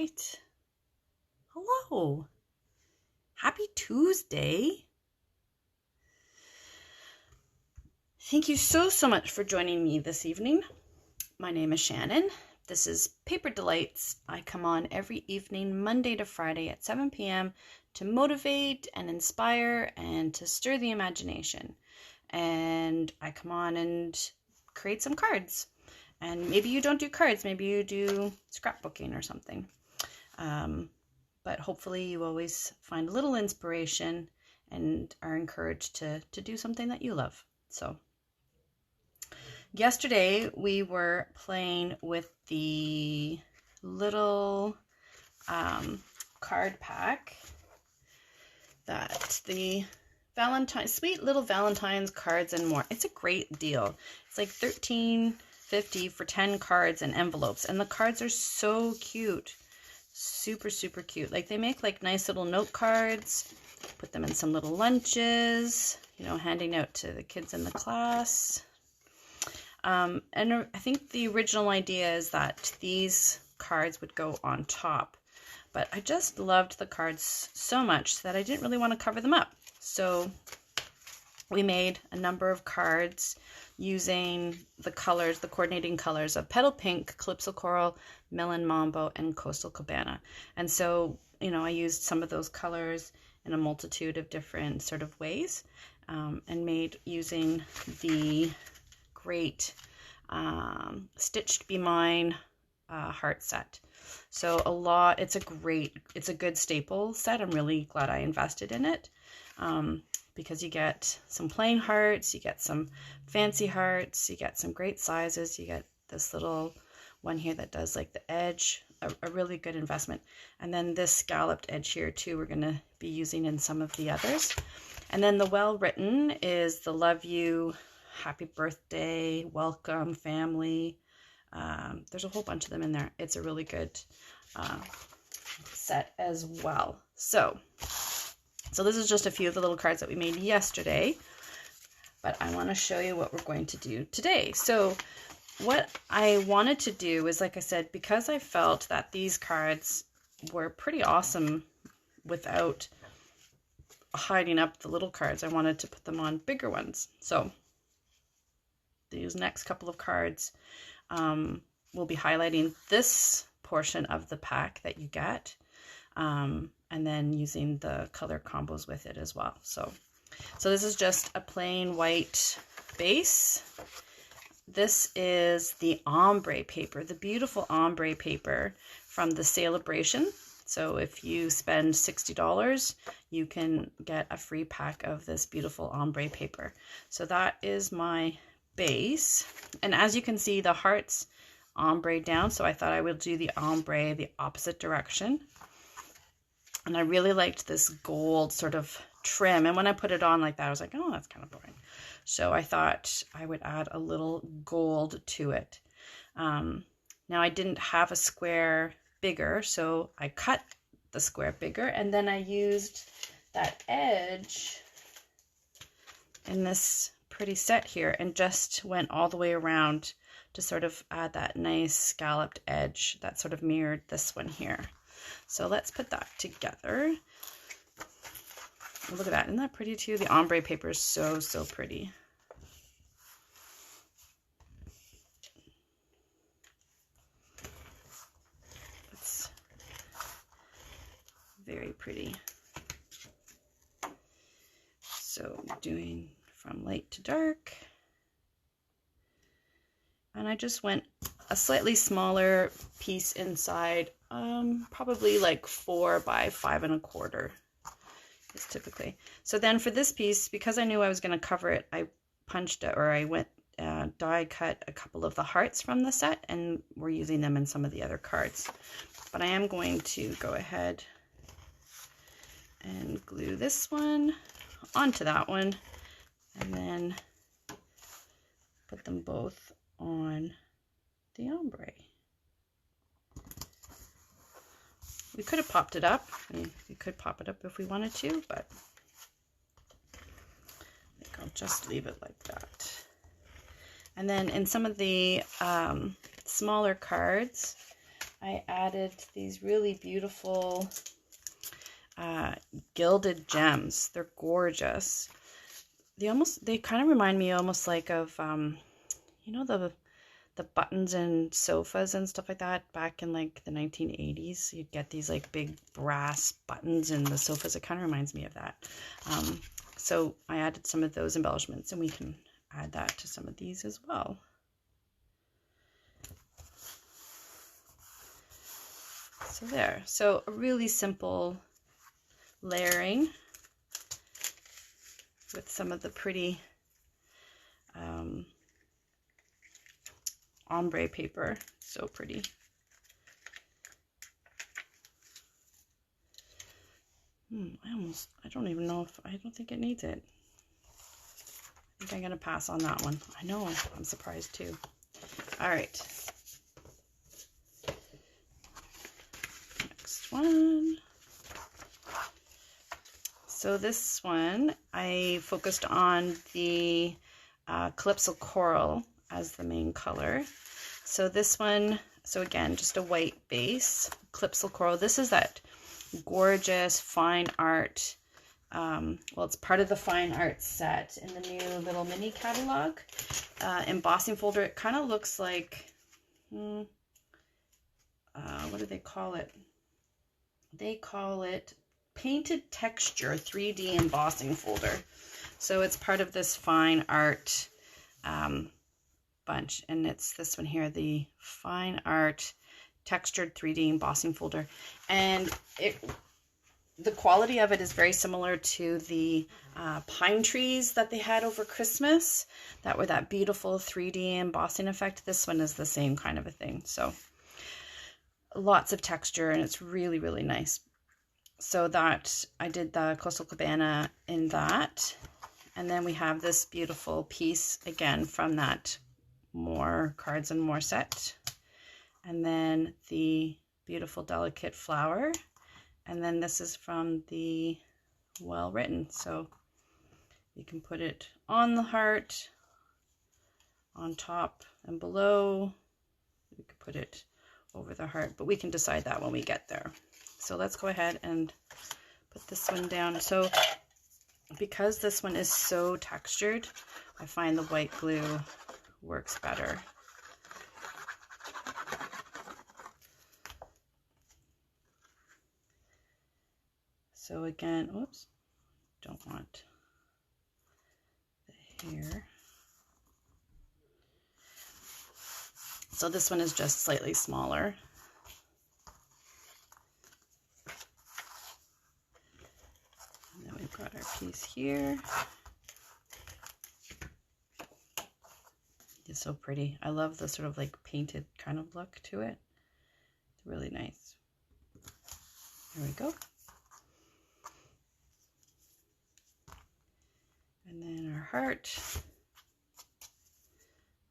right. Hello. Happy Tuesday. Thank you so much for joining me this evening. My name is Shannon. This is Paper Delights. I come on every evening, Monday to Friday at 7 p.m. to motivate and inspire and to stir the imagination. And I come on and create some cards. And maybe you don't do cards, maybe you do scrapbooking or something. But hopefully you always find a little inspiration and are encouraged to do something that you love. So yesterday we were playing with the little card pack that the Valentines, sweet little Valentines cards and more. It's a great deal. It's like $13.50 for 10 cards and envelopes, and the cards are so cute. Super cute. Like, they make like nice little note cards, put them in some little lunches, you know, handing out to the kids in the class. And I think the original idea is that these cards would go on top, but I just loved the cards so much that I didn't really want to cover them up. So we made a number of cards using the colors, the coordinating colors of Petal Pink, Calypso Coral, Melon Mambo, and Coastal Cabana. And so, you know, I used some of those colors in a multitude of different sort of ways, and made using the great Stitched Be Mine heart set. So it's a good staple set. I'm really glad I invested in it. Because you get some plain hearts, you get some fancy hearts, you get some great sizes, you get this little one here that does like the edge, a really good investment. And then this scalloped edge here too, we're going to be using in some of the others. And then the well written is the love you, happy birthday, welcome, family. There's a whole bunch of them in there. It's a really good set as well. So this is just a few of the little cards that we made yesterday, but I want to show you what we're going to do today. So what I wanted to do is, like I said, because I felt that these cards were pretty awesome without hiding up the little cards, I wanted to put them on bigger ones. So these next couple of cards will be highlighting this portion of the pack that you get. And then using the color combos with it as well. So this is just a plain white base. This is the ombre paper, the beautiful ombre paper from the Celebration. So if you spend $60, you can get a free pack of this beautiful ombre paper. So that is my base. And as you can see, the hearts ombre down. So I thought I would do the ombre the opposite direction. And I really liked this gold sort of trim. And when I put it on like that, I was like, oh, that's kind of boring. So I thought I would add a little gold to it. Now I didn't have a square bigger, so I cut the square bigger. And then I used that edge in this pretty set here and just went all the way around to sort of add that nice scalloped edge that sort of mirrored this one here. So let's put that together. Look at that. Isn't that pretty too? The ombre paper is so pretty. It's very pretty. So doing from light to dark. And I just went a slightly smaller piece inside, probably like 4 by 5 1/4 is typically. So then for this piece, because I knew I was going to cover it, I punched it, or I went die cut a couple of the hearts from the set, and we're using them in some of the other cards. But I am going to go ahead and glue this one onto that one, and then put them both on the ombre. We could have popped it up. We could pop it up if we wanted to, but I think I'll just leave it like that. And then in some of the smaller cards, I added these really beautiful gilded gems. They're gorgeous. They kind of remind me almost like of, you know, the buttons in sofas and stuff like that back in like the 1980s. You'd get these like big brass buttons in the sofas. It kind of reminds me of that. So I added some of those embellishments, and we can add that to some of these as well. So there. So a really simple layering with some of the pretty ombre paper. So pretty. I don't even know if, I don't think it needs it. I think I'm going to pass on that one. I know, I'm surprised too. All right. Next one. So this one, I focused on the Calypso Coral as the main color. So this one, so again, just a white base, Calypso Coral. This is that gorgeous fine art. Well, it's part of the fine art set in the new little mini catalog. Embossing folder. It kind of looks like, what do they call it? They call it Painted Texture 3D embossing folder. So it's part of this fine art bunch, and it's this one here, the fine art textured 3D embossing folder. And the quality of it is very similar to the pine trees that they had over Christmas that were that beautiful 3D embossing effect. This one is the same kind of a thing. So lots of texture, and it's really, really nice. So that I did the Coastal Cabana in that. And then we have this beautiful piece again from that More Cards and More set. And then the beautiful delicate flower. And then this is from the Well Written. So you can put it on the heart, on top and below. We could put it over the heart, but we can decide that when we get there. So let's go ahead and put this one down. So because this one is so textured, I find the white glue works better. So again, oops, don't want the hair. So this one is just slightly smaller. And then we've got our piece here. It's so pretty. I love the sort of like painted kind of look to it. It's really nice. There we go. And then our heart.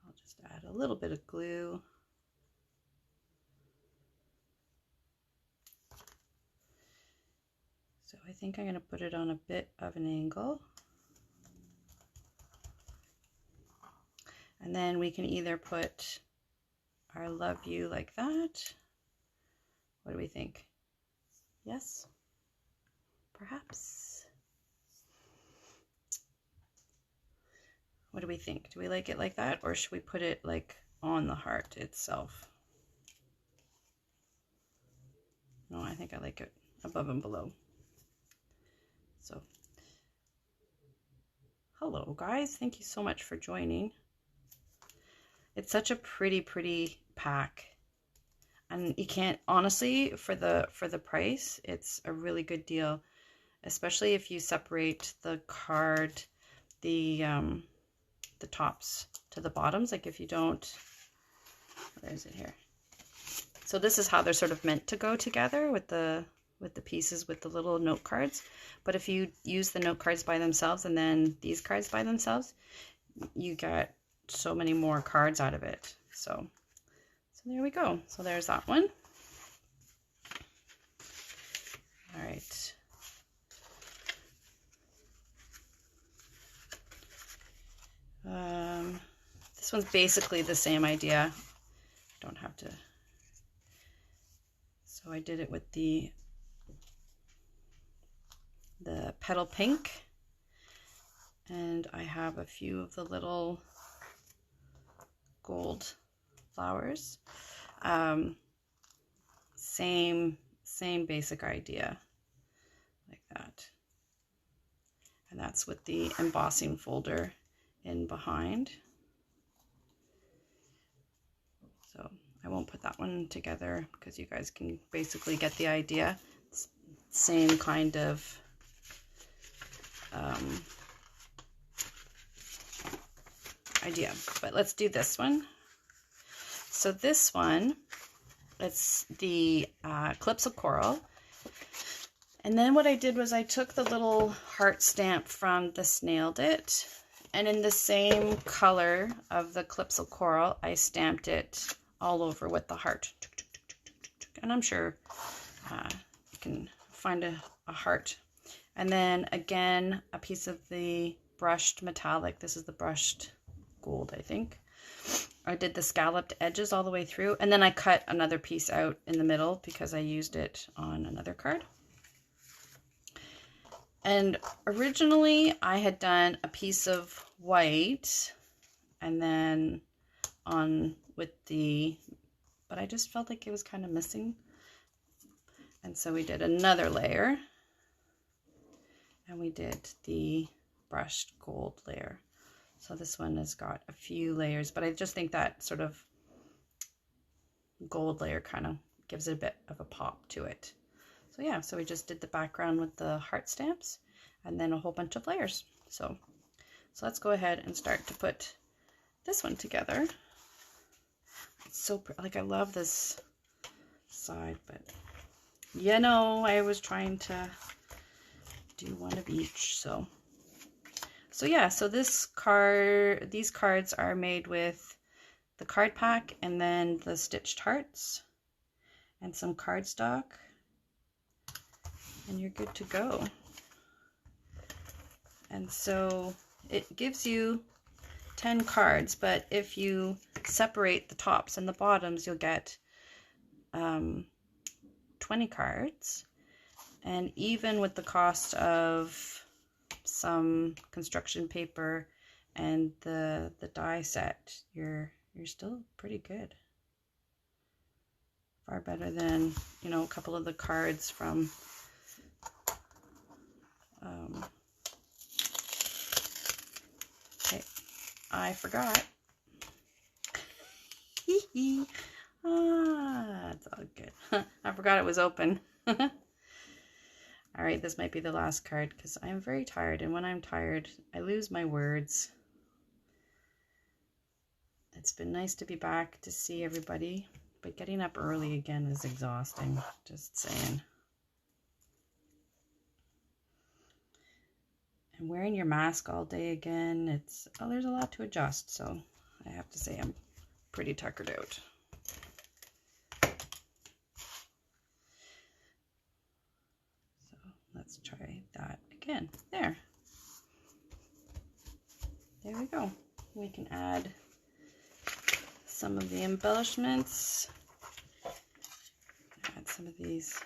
I'll just add a little bit of glue. So I think I'm going to put it on a bit of an angle. And then we can either put our love you like that. What do we think? Yes? Perhaps? What do we think? Do we like it like that, or should we put it like on the heart itself? No, I think I like it above and below. So, hello guys, thank you so much for joining. It's such a pretty pack, and you can't, honestly, for the price, it's a really good deal, especially if you separate the card, the tops to the bottoms. Like if you don't, where is it here? So this is how they're sort of meant to go together with the pieces with the little note cards. But if you use the note cards by themselves and then these cards by themselves, you get so many more cards out of it. So there we go. So there's that one. All right. This one's basically the same idea. Don't have to did it with the petal pink, and I have a few of the little gold flowers. Same basic idea, like that. And that's with the embossing folder in behind. So I won't put that one together because you guys can basically get the idea. It's same kind of idea, but let's do this one. So this one, it's the Calypso Coral. And then what I did was I took the little heart stamp from the Snailed It, and in the same color of the Calypso Coral, I stamped it all over with the heart. And I'm sure you can find a heart. And then again, a piece of the brushed metallic. This is the brushed gold, I think. I did the scalloped edges all the way through, and then I cut another piece out in the middle because I used it on another card. And originally I had done a piece of white and then on with the, but I just felt like it was kind of missing. And so we did another layer and we did the brushed gold layer. So this one has got a few layers, but I just think that sort of gold layer kind of gives it a bit of a pop to it. So yeah, so we just did the background with the heart stamps and then a whole bunch of layers. So let's go ahead and start to put this one together. It's so pretty. Like, I love this side, but you know, I was trying to do one of each. So yeah, so these cards are made with the card pack and then the stitched hearts and some cardstock, and you're good to go. And so it gives you 10 cards, but if you separate the tops and the bottoms, you'll get 20 cards. And even with the cost of some construction paper and the die set, you're still pretty good. Far better than, you know, a couple of the cards from okay, I forgot. It's all good. I forgot it was open. All right, this might be the last card because I'm very tired, and when I'm tired, I lose my words. It's been nice to be back to see everybody, but getting up early again is exhausting, just saying. And wearing your mask all day again, there's a lot to adjust, so I have to say I'm pretty tuckered out. Let's try that again. There we go. We can add some of the embellishments. Add some of these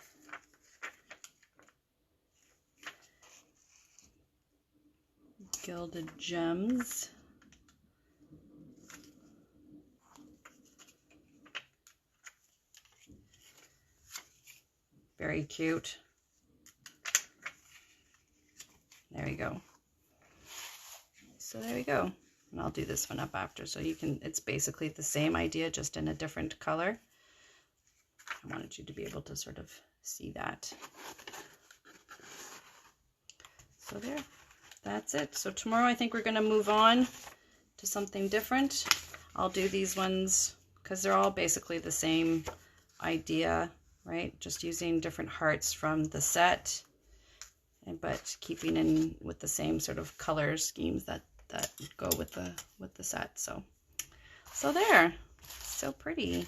gilded gems. Very cute. There we go. So there we go. And I'll do this one up after so you can, it's basically the same idea, just in a different color. I wanted you to be able to sort of see that. So there, that's it. So tomorrow I think we're going to move on to something different. I'll do these ones because they're all basically the same idea, right? Just using different hearts from the set, but keeping in with the same sort of color schemes that go with the set. So there, so pretty.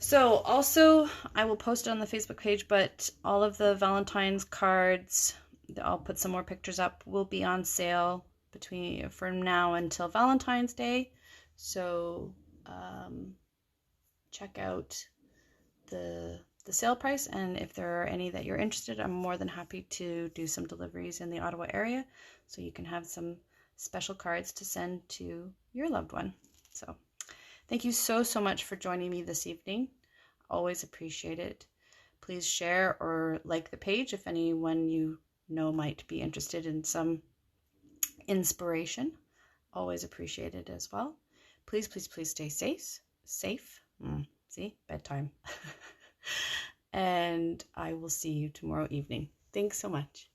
So also I will post it on the Facebook page, but all of the Valentine's cards, I'll put some more pictures up, will be on sale from now until Valentine's Day. So check out the sale price, and if there are any that you're interested, I'm more than happy to do some deliveries in the Ottawa area so you can have some special cards to send to your loved one. So thank you so much for joining me this evening. Always appreciate it. Please share or like the page if anyone you know might be interested in some inspiration. Always appreciate it as well. Please stay safe. See, bedtime. And I will see you tomorrow evening. Thanks so much.